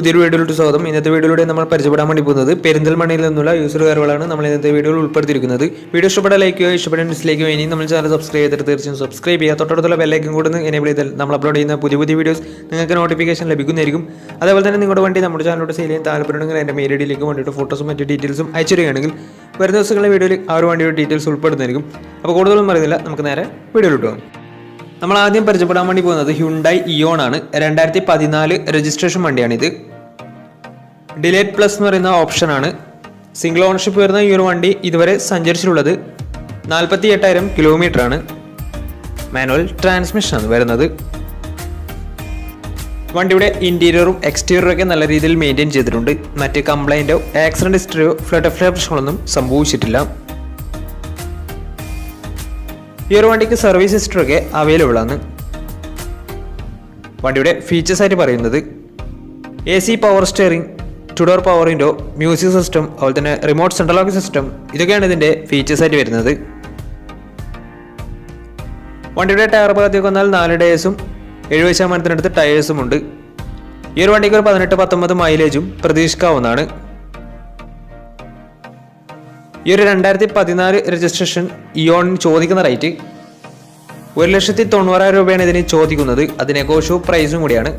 പുതിയൊരു വീഡിയോയിലോട്ട് സ്വാഗതം. ഇന്നത്തെ വീഡിയോയിലൂടെ നമ്മൾ പരിചയപ്പെടാൻ വേണ്ടി പോകുന്നത് പെരിന്തൽമണ്ണയിൽ നിന്നുള്ള യൂസർ കാറുകളാണ് നമ്മൾ ഇന്നത്തെ വീഡിയോയിൽ ഉൾപ്പെടുത്തിയിരിക്കുന്നത്. വീഡിയോ ഇഷ്ടപ്പെട്ട ലൈക്ക് ചെയ്യുക, ഇഷ്ടപ്പെട്ട ഡിസ്ലൈക്ക് ചെയ്യുക. ഇനി നമ്മൾ ചാനൽ സബ്സ്ക്രൈബ് ചെയ്തിട്ട് തീർച്ചയായും സബ്സ്ക്രൈബ് ചെയ്യുക. തൊട്ടടുത്തുള്ള ബെല്ലൈക്കൻ കൂടെ എനേബിൾ ചെയ്താൽ നമ്മൾ അപ്ലോഡ് ചെയ്യുന്ന പുതിയ വീഡിയോസ് നിങ്ങൾക്ക് നോട്ടിഫിക്കേഷൻ ലഭിക്കുന്നതായിരിക്കും. അതേപോലെ തന്നെ നിങ്ങളുടെ വണ്ടി നമ്മുടെ ചാനലോട് സെയിൽ ചെയ്യാൻ താല്പര്യമുണ്ടെങ്കിൽ എൻ്റെ മെയിൽ ഐഡിയിലേക്ക് വേണ്ടിയിട്ട് ഫോട്ടോസും മറ്റു ഡീറ്റെയിൽസും അയച്ചു തരികയാണെങ്കിൽ വരുന്ന ദിവസങ്ങളിലെ വീഡിയോയിൽ ആ ഒരു വണ്ടിയുടെ ഡീറ്റെയിൽസ് ഉൾപ്പെടുന്നതായിരിക്കും. അപ്പോൾ കൂടുതലൊന്നും പറയുന്നില്ല, നമുക്ക് നേരെ വീഡിയോയിലോട്ട് പോകാം. നമ്മൾ ആദ്യം പരിചയപ്പെടാൻ വേണ്ടി പോകുന്നത് ഹ്യുണ്ടായി ഇയോൺ ആണ്. 2014 രജിസ്ട്രേഷൻ വണ്ടിയാണിത്. ഡിലേറ്റ് പ്ലസ് എന്ന് പറയുന്ന ഓപ്ഷനാണ്. സിംഗിൾ ഓണർഷിപ്പ് വരുന്ന ഈ ഒരു വണ്ടി ഇതുവരെ സഞ്ചരിച്ചിട്ടുള്ളത് 48,000 കിലോമീറ്റർ ആണ്. മാനുവൽ ട്രാൻസ്മിഷനാണ് വരുന്നത്. വണ്ടിയുടെ ഇന്റീരിയറും എക്സ്റ്റീരിയറും ഒക്കെ നല്ല രീതിയിൽ മെയിൻറ്റെയിൻ ചെയ്തിട്ടുണ്ട്. മറ്റ് കംപ്ലൈൻറ്റോ ആക്സിഡന്റ് ഹിസ്റ്ററിയോ ഫ്ലഡ് പ്രശ്നങ്ങളൊന്നും സംഭവിച്ചിട്ടില്ല. ഈ ഒരു വണ്ടിക്ക് സർവീസ് ഹിസ്റ്ററൊക്കെ അവൈലബിൾ ആണ്. വണ്ടിയുടെ ഫീച്ചേഴ്സ് ആയിട്ട് പറയുന്നത് AC power steering, 2 door power window, music system, അതുപോലെ തന്നെ റിമോട്ട് സെൻട്രൽ ലോക്ക് സിസ്റ്റം, ഇതൊക്കെയാണ് ഇതിൻ്റെ ഫീച്ചേഴ്സ് ആയിട്ട് വരുന്നത്. വണ്ടിയുടെ ടയർ ഭാഗത്തേക്ക് വന്നാൽ 4 ടയേഴ്സും 70% ടയേഴ്സും ഉണ്ട്. ഈ ഒരു വണ്ടിക്ക് ഒരു 18-19 മൈലേജും പ്രതീക്ഷിക്കാവുന്നതാണ്. ഈ ഒരു 2014 രജിസ്ട്രേഷൻ ഇയോണിന് ചോദിക്കുന്ന റേറ്റ് 1,90,000 രൂപയാണ് ഇതിന് ചോദിക്കുന്നത്. അത് നെഗോഷ്യോ പ്രൈസും കൂടിയാണ്.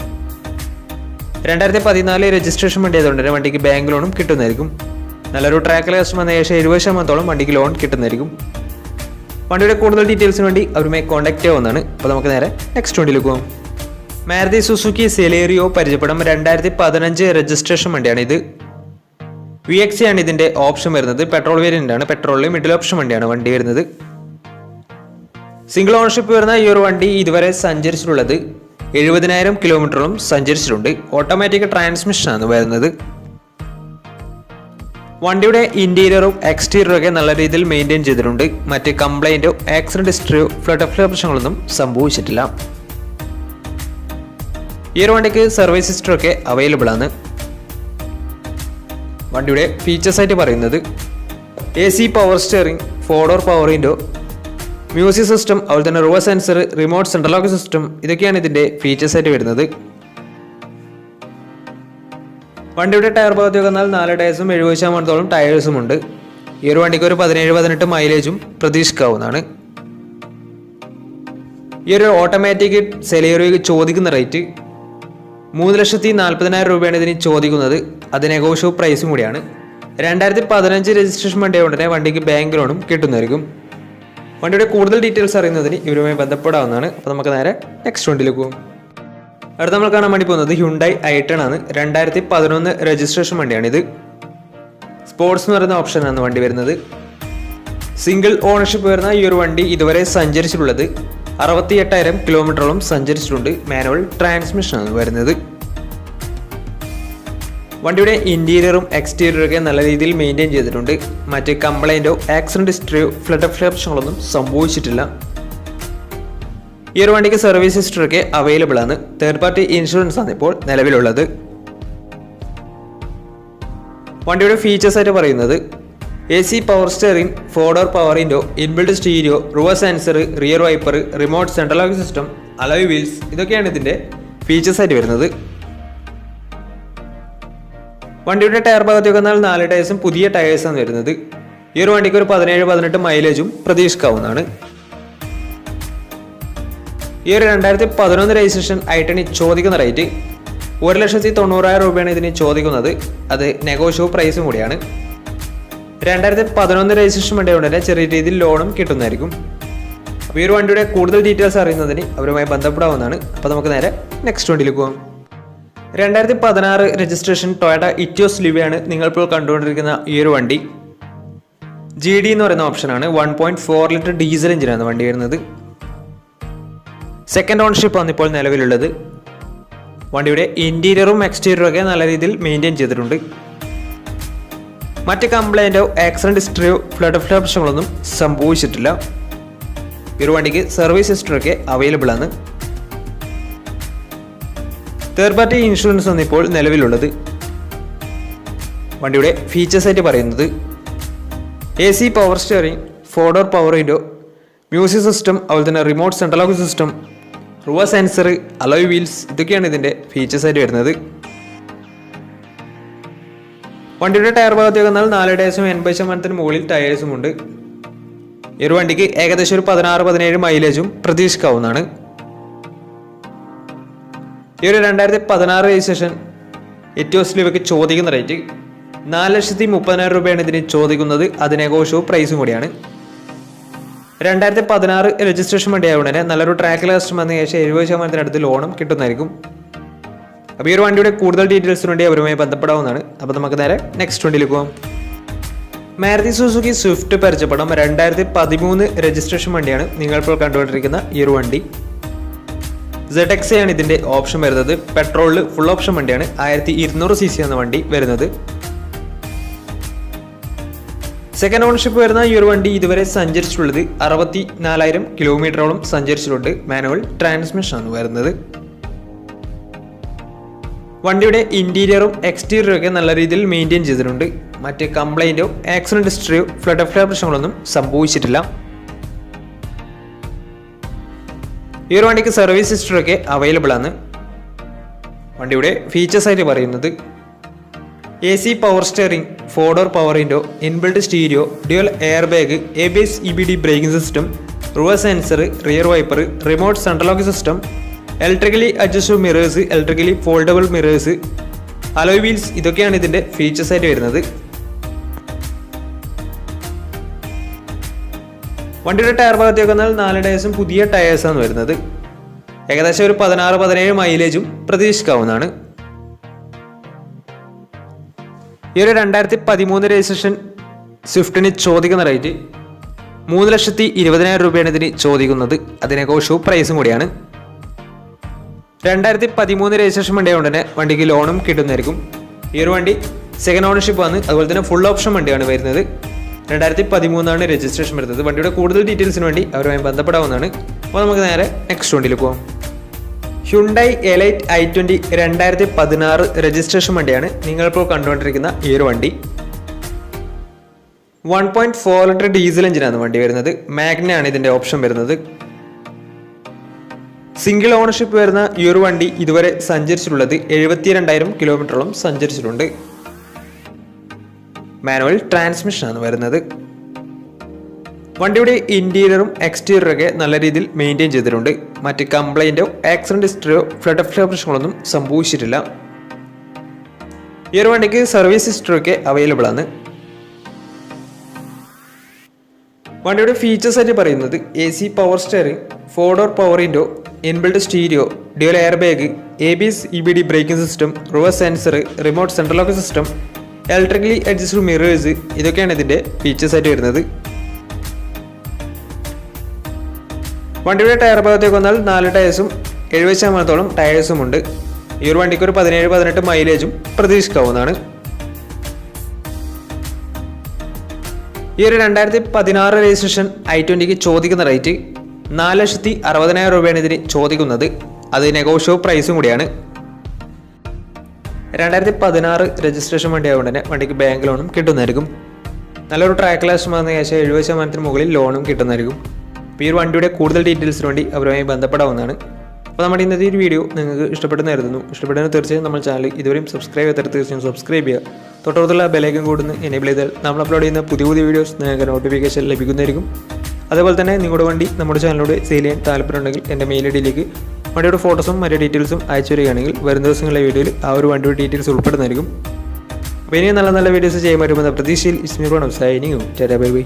2014 രജിസ്ട്രേഷൻ വണ്ടി ആയതുകൊണ്ട് തന്നെ വണ്ടിക്ക് ബാങ്ക് ലോണും കിട്ടുന്നതായിരിക്കും. നല്ലൊരു ട്രാക്കിലെ കസ്റ്റമർ വന്ന ഏകദേശം 70% വണ്ടിക്ക് ലോൺ കിട്ടുന്നതായിരിക്കും. വണ്ടിയുടെ കൂടുതൽ ഡീറ്റെയിൽസിന് വേണ്ടി അവരുമായി കോൺടാക്ട് ചെയ്യാവുന്നതാണ്. അപ്പോൾ നമുക്ക് നേരെ നെക്സ്റ്റ് വണ്ടിയിലേക്ക് പോകാം. മാരുതി സുസുക്കി സെലേറിയോ പരിചയപ്പെടാം. 2015 രജിസ്ട്രേഷൻ വണ്ടിയാണ് ഇത്. VXC ആണ് ഇതിന്റെ ഓപ്ഷൻ വരുന്നത്. പെട്രോൾ വേരിയന്റ് ആണ്. പെട്രോളിൽ മിഡിൽ ഓപ്ഷൻ വണ്ടിയാണ് വണ്ടി വരുന്നത്. സിംഗിൾ ഓണർഷിപ്പ് വരുന്ന ഈ ഒരു വണ്ടി ഇതുവരെ സഞ്ചരിച്ചിട്ടുള്ളത് 70,000 കിലോമീറ്ററും സഞ്ചരിച്ചിട്ടുണ്ട്. ഓട്ടോമാറ്റിക് ട്രാൻസ്മിഷനാണ് വരുന്നത്. വണ്ടിയുടെ ഇന്റീരിയറും എക്സ്റ്റീരിയറും ഒക്കെ നല്ല രീതിയിൽ മെയിൻറ്റെയിൻ ചെയ്തിട്ടുണ്ട്. മറ്റ് കംപ്ലൈൻറ്റോ ആക്സിഡന്റ് ഹിസ്റ്ററിയോ ഫ്ലഡ് പ്രശ്നങ്ങളൊന്നും സംഭവിച്ചിട്ടില്ല. ഈ ഒരു വണ്ടിക്ക് സർവീസ് ഹിസ്റ്ററൊക്കെ അവൈലബിൾ ആണ്. വണ്ടിയുടെ ഫീച്ചേഴ്സ് ആയിട്ട് പറയുന്നത് AC power steering, 4 door power window, music system, അതുപോലെ തന്നെ reverse sensor, remote central lock system, ഇതൊക്കെയാണ് ഇതിന്റെ ഫീച്ചേഴ്സ് ആയിട്ട് വരുന്നത്. വണ്ടിയുടെ ടയർ ഭാഗത്തേക്ക് വന്നാൽ 4 ടയേഴ്സും 70% ടയേഴ്സും ഉണ്ട്. ഈ ഒരു വണ്ടിക്ക് ഒരു 17-18 മൈലേജും പ്രതീക്ഷിക്കാവുന്നതാണ്. ഈ ഒരു ഓട്ടോമാറ്റിക് സെലേറിയോയ്ക്ക് ചോദിക്കുന്ന റേറ്റ് 3,40,000 രൂപയാണ് ഇതിന് ചോദിക്കുന്നത്. അത് നെഗോഷ്യോ പ്രൈസും കൂടിയാണ്. 2015 രജിസ്ട്രേഷൻ വണ്ടി ആയതുകൊണ്ട് തന്നെ വണ്ടിക്ക് ബാങ്ക് ലോണും കിട്ടുന്നതായിരിക്കും. വണ്ടിയുടെ കൂടുതൽ ഡീറ്റെയിൽസ് അറിയുന്നതിന് ഇവരുമായി ബന്ധപ്പെടാവുന്നതാണ്. അപ്പോൾ നമുക്ക് നേരെ നെക്സ്റ്റ് വണ്ടിയിലേക്ക് പോകും. അടുത്ത നമ്മൾ കാണാൻ വേണ്ടി പോകുന്നത് ഹ്യുണ്ടായി i10 ആണ്. 2011 രജിസ്ട്രേഷൻ വണ്ടിയാണിത്. സ്പോർട്സ് എന്ന് പറയുന്ന ഓപ്ഷനാണ് വണ്ടി വരുന്നത്. സിംഗിൾ ഓണർഷിപ്പ് വരുന്ന ഈ ഒരു വണ്ടി ഇതുവരെ സഞ്ചരിച്ചിട്ടുള്ളത് 68,000 കിലോമീറ്ററോളം സഞ്ചരിച്ചിട്ടുണ്ട്. മാനുവൽ ട്രാൻസ്മിഷനാണ് വരുന്നത്. വണ്ടിയുടെ ഇന്റീരിയറും എക്സ്റ്റീരിയറും ഒക്കെ നല്ല രീതിയിൽ മെയിൻറ്റെയിൻ ചെയ്തിട്ടുണ്ട്. മറ്റ് കംപ്ലൈൻറ്റോ ആക്സിഡന്റ് ഹിസ്റ്ററിയോ ഫ്ലഡ് പ്രശ്നങ്ങളൊന്നും സംഭവിച്ചിട്ടില്ല. ഈ ഒരു വണ്ടിക്ക് സർവീസ് ഹിസ്റ്ററൊക്കെ അവൈലബിൾ ആണ്. തേർഡ് പാർട്ടി ഇൻഷുറൻസ് ആണ് ഇപ്പോൾ നിലവിലുള്ളത്. വണ്ടിയുടെ ഫീച്ചേഴ്സ് ആയിട്ട് പറയുന്നത് AC power steering, 4 door power window, inbuilt stereo, reverse sensor, rear wiper, remote central lock system, alloy wheels, ഇതൊക്കെയാണ് ഇതിന്റെ ഫീച്ചേഴ്സ് ആയിട്ട് വരുന്നത്. വണ്ടിയുടെ ടയർ ഭാഗത്തേക്ക് വന്നാൽ 4 ടയേഴ്സും പുതിയ ടയേഴ്സാണ് വരുന്നത്. ഈ ഒരു വണ്ടിക്ക് ഒരു 17-18 മൈലേജും പ്രതീക്ഷിക്കാവുന്നതാണ്. ഈ ഒരു 2011 രജിസ്ട്രേഷൻ i10 ചോദിക്കുന്ന റേറ്റ് 1,90,000 രൂപയാണ് ഇതിന് ചോദിക്കുന്നത്. അത് നെഗോഷ്യോ പ്രൈസും കൂടിയാണ്. 2011 രജിസ്ട്രേഷൻ വണ്ടി കൊണ്ട് തന്നെ ചെറിയ രീതിയിൽ ലോണും കിട്ടുന്നതായിരിക്കും. അപ്പോൾ ഈ ഒരു വണ്ടിയുടെ കൂടുതൽ ഡീറ്റെയിൽസ് അറിയുന്നതിന് അവരുമായി ബന്ധപ്പെടാവുന്നതാണ്. അപ്പോൾ നമുക്ക് നേരെ നെക്സ്റ്റ് വണ്ടിയിലേക്ക് പോകാം. 2016 രജിസ്ട്രേഷൻ ടൊയോട്ട ഇറ്റിയോസ് ലിവയാണ് നിങ്ങളിപ്പോൾ കണ്ടുകൊണ്ടിരിക്കുന്ന ഈ ഒരു വണ്ടി. GD എന്ന് പറയുന്ന ഓപ്ഷനാണ്. 1.4 ലിറ്റർ ഡീസൽ എഞ്ചിനാണ് വണ്ടി വരുന്നത്. സെക്കൻഡ് ഓണർഷിപ്പ് ആണ് ഇപ്പോൾ നിലവിലുള്ളത്. വണ്ടിയുടെ ഇന്റീരിയറും എക്സ്റ്റീരിയറും ഒക്കെ നല്ല രീതിയിൽ മെയിൻറ്റെയിൻ ചെയ്തിട്ടുണ്ട്. മറ്റ് കംപ്ലൈൻറ്റോ ആക്സിഡന്റ് ഹിസ്റ്ററിയോ ഫ്ലഡ് പ്രശ്നങ്ങളൊന്നും സംഭവിച്ചിട്ടില്ല. ഈ ഒരു വണ്ടിക്ക് സർവീസ് ഹിസ്റ്ററൊക്കെ അവൈലബിൾ ആണ്. തേർഡ് പാർട്ടി ഇൻഷുറൻസ് ആണ് ഇപ്പോൾ നിലവിലുള്ളത്. വണ്ടിയുടെ ഫീച്ചേഴ്സ് ആയിട്ട് പറയുന്നത് AC power steering, 4 door power window, music system, അതുപോലെ തന്നെ remote central lock system, reverse sensor, alloy wheels, ഇതൊക്കെയാണ് ഇതിൻ്റെ ഫീച്ചേഴ്സ് ആയിട്ട് വരുന്നത്. വണ്ടിയുടെ ടയർ ഭാഗത്തേക്ക് വന്നാൽ 4.80% മുകളിൽ ടയേഴ്സും ഉണ്ട്. ഈ ഒരു വണ്ടിക്ക് ഏകദേശം ഒരു 16-17 മൈലേജും പ്രതീക്ഷിക്കാവുന്നതാണ്. ഈ ഒരു 2016 രജിസ്ട്രേഷൻ എറ്റിയോസിൽ ഇവയ്ക്ക് ചോദിക്കുന്ന റേറ്റ് 4,30,000 രൂപയാണ് ഇതിന് ചോദിക്കുന്നത്. അത് നെഗോഷ്യബിൾ പ്രൈസും കൂടിയാണ്. 2016 രജിസ്ട്രേഷൻ വണ്ടിയായതുകൊണ്ട് തന്നെ നല്ലൊരു ട്രാക്ക് ലാസ്റ്റ് വന്ന ശേഷം 70% അടുത്ത് ലോണും കിട്ടുന്നതായിരിക്കും. അപ്പോൾ ഈ ഒരു വണ്ടിയുടെ കൂടുതൽ ഡീറ്റെയിൽസിന് വേണ്ടി അവരുമായി ബന്ധപ്പെടാവുന്നതാണ്. അപ്പോൾ നമുക്ക് നേരെ നെക്സ്റ്റ് വണ്ടിയിലേക്ക് പോകാം. മാരുതി സുസുക്കി സ്വിഫ്റ്റ് പരിചയപ്പെടാം. 2013 രജിസ്ട്രേഷൻ വണ്ടിയാണ് നിങ്ങളിപ്പോൾ കണ്ടുകൊണ്ടിരിക്കുന്ന ഈ ഒരു വണ്ടി. ZX ആണ് ഇതിൻ്റെ ഓപ്ഷൻ വരുന്നത്. പെട്രോളിൽ ഫുൾ ഓപ്ഷൻ വണ്ടിയാണ്. 1200 cc എന്ന വണ്ടി വരുന്നത്. സെക്കൻഡ് ഓണർഷിപ്പ് വരുന്ന ഈ ഒരു വണ്ടി ഇതുവരെ സഞ്ചരിച്ചിട്ടുള്ളത് 64,000 കിലോമീറ്ററോളം സഞ്ചരിച്ചിട്ടുണ്ട്. മാനുവൽ ട്രാൻസ്മിഷൻ ആണ് വരുന്നത്. വണ്ടിയുടെ ഇന്റീരിയറും എക്സ്റ്റീരിയറും ഒക്കെ നല്ല രീതിയിൽ മെയിൻറ്റെയിൻ ചെയ്തിട്ടുണ്ട്. മറ്റ് കംപ്ലൈൻറ്റോ ആക്സിഡന്റ് ഹിസ്റ്ററിയോ ഫ്ലഡ് ഓഫ് പ്രശ്നങ്ങളൊന്നും സംഭവിച്ചിട്ടില്ല. ഈ ഒരു വണ്ടിക്ക് സർവീസ് ഹിസ്റ്ററി ഒക്കെ അവൈലബിൾ ആണ്. വണ്ടിയുടെ ഫീച്ചേഴ്സ് ആയിട്ട് പറയുന്നത് AC power steering, 4-door power window, inbuilt stereo, dual air bag, ABS EBD braking system, reverse sensor, rear wiper, remote central lock system, electrically adjustable mirrors, electrically foldable mirrors, alloy wheels, ഇതൊക്കെയാണ് ഇതിൻ്റെ features ആയിട്ട് വരുന്നത്. വണ്ടിയുടെ tyre ഭാഗത്തേക്ക് വന്നാൽ 4 ടയേഴ്സും പുതിയ ടയേഴ്സാണ് വരുന്നത്. ഏകദേശം ഒരു 16-17 മൈലേജും പ്രതീക്ഷിക്കാവുന്നതാണ്. ഈ ഒരു 2013 രജിസ്ട്രേഷൻ സ്വിഫ്റ്റിന് ചോദിക്കുന്ന റേറ്റ് 3,20,000 രൂപയാണ് ഇതിന് ചോദിക്കുന്നത്. അതിനെക്കുറിച്ച് പ്രൈസും കൂടിയാണ്. 2013 രജിസ്ട്രേഷൻ വണ്ടിയായതുകൊണ്ട് തന്നെ വണ്ടിക്ക് ലോണും കിട്ടുന്നതായിരിക്കും. ഈ ഒരു വണ്ടി സെക്കൻഡ് ഓണർഷിപ്പ് വന്ന് അതുപോലെ തന്നെ ഫുൾ ഓപ്ഷൻ വണ്ടിയാണ് വരുന്നത്. 2013 രജിസ്ട്രേഷൻ വരുന്നത്. വണ്ടിയുടെ കൂടുതൽ ഡീറ്റെയിൽസിന് വേണ്ടി അവരുമായി ബന്ധപ്പെടാവുന്നതാണ്. അപ്പോൾ നമുക്ക് നേരെ നെക്സ്റ്റ് വണ്ടിയിലേക്ക് പോകാം. ഹ്യുണ്ടായി എലൈറ്റ് i20 2016 രജിസ്ട്രേഷൻ വണ്ടിയാണ് നിങ്ങളിപ്പോൾ കണ്ടുകൊണ്ടിരിക്കുന്ന ഈ ഒരു വണ്ടി. 1.4 ലിറ്റർ ഡീസൽ എഞ്ചിനാണ് വണ്ടി വരുന്നത്. മാഗ്നയാണ് ഇതിൻ്റെ ഓപ്ഷൻ വരുന്നത്. സിംഗിൾ ഓണർഷിപ്പ് വരുന്ന ഈ ഒരു വണ്ടി ഇതുവരെ സഞ്ചരിച്ചിട്ടുള്ളത് 72,000 കിലോമീറ്ററോളം സഞ്ചരിച്ചിട്ടുണ്ട്. മാനുവൽ ട്രാൻസ്മിഷൻ ആണ് വരുന്നത്. വണ്ടിയുടെ ഇന്റീരിയറും എക്സ്റ്റീരിയറും ഒക്കെ നല്ല രീതിയിൽ മെയിൻറ്റെയിൻ ചെയ്തിട്ടുണ്ട്. മറ്റ് കംപ്ലൈൻറ്റോ ആക്സിഡന്റ് ഹിസ്റ്ററിയോ ഫ്ലഡ് ഓഫ് പ്രശ്നങ്ങളൊന്നും സംഭവിച്ചിട്ടില്ല. ഈ ഒരു വണ്ടിക്ക് സർവീസ് ഹിസ്റ്ററി ഒക്കെ അവൈലബിൾ ആണ്. വണ്ടിയുടെ ഫീച്ചേഴ്സ് ആയിട്ട് പറയുന്നത് AC power steering, 4-door power window, inbuilt stereo, dual air bag, ABS EBD braking system, reverse sensor, remote central lock system, electrically adjustable mirrors, ഇതൊക്കെയാണ് ഇതിൻ്റെ ഫീച്ചേഴ്സ് ആയിട്ട് വരുന്നത്. വണ്ടിയുടെ ടയർ ഭാഗത്തേക്ക് വന്നാൽ 4 ടയേഴ്സും 70% ടയേഴ്സും ഉണ്ട്. ഈ ഒരു വണ്ടിക്ക് ഒരു 17-18 മൈലേജും പ്രതീക്ഷിക്കാവുന്നതാണ്. ഈ ഒരു 2016 രജിസ്ട്രേഷൻ i20ക്ക് ചോദിക്കുന്ന റേറ്റ് 4,60,000 രൂപയാണ് ഇതിന് ചോദിക്കുന്നത്. അത് നെഗോഷ്യബിൾ പ്രൈസും കൂടിയാണ്. 2016 രജിസ്ട്രേഷൻ വണ്ടി ആയതുകൊണ്ട് തന്നെ വണ്ടിക്ക് ബാങ്ക് ലോണും കിട്ടുന്നതായിരിക്കും. നല്ലൊരു ട്രാക്ക് ലാസ്റ്റ് വന്ന ശേഷം 70% മുകളിൽ ലോണും കിട്ടുന്നതായിരിക്കും. അപ്പോൾ ഈ ഒരു വണ്ടിയുടെ കൂടുതൽ ഡീറ്റെയിൽസിന് വേണ്ടി അവരുമായി ബന്ധപ്പെടാവുന്നതാണ്. അപ്പോൾ നമ്മുടെ ഇന്നത്തെ ഒരു വീഡിയോ നിങ്ങൾക്ക് ഇഷ്ടപ്പെടുന്നതായിരുന്നു. ഇഷ്ടപ്പെടുന്ന തീർച്ചയായും നമ്മൾ ചാനൽ ഇതുവരെയും സബ്സ്ക്രൈബ് ചെയ്തിട്ട് തീർച്ചയായും സബ്സ്ക്രൈബ് ചെയ്യുക. തൊട്ടടുത്തുള്ള ബെലൈക്കൻ കൂടുന്ന എനേബിൾ ചെയ്താൽ നമ്മൾ അപ്ലോഡ് ചെയ്യുന്ന പുതിയ വീഡിയോസ് നിങ്ങൾക്ക് നോട്ടിഫിക്കേഷൻ ലഭിക്കുന്നതായിരിക്കും. അതുപോലെ തന്നെ നിങ്ങളുടെ വണ്ടി നമ്മുടെ ചാനലിലൂടെ സെയിൽ ചെയ്യാൻ താല്പര്യമുണ്ടെങ്കിൽ എൻ്റെ മെയിൽ ഐഡിയിലേക്ക് വണ്ടിയുടെ ഫോട്ടോസും മറ്റു ഡീറ്റെയിൽസും അയച്ചു വരികയാണെങ്കിൽ വരും ദിവസങ്ങളിലെ വീഡിയോയിൽ ആ ഒരു വണ്ടിയുടെ ഡീറ്റെയിൽസ് ഉൾപ്പെടുന്നതായിരിക്കും. അപ്പോൾ ഇനിയും നല്ല നല്ല വീഡിയോസ് ചെയ്യാൻ പറ്റുമെന്ന പ്രതീക്ഷയിൽ ഇസ്മീർ സൈനിങ്. Bye bye.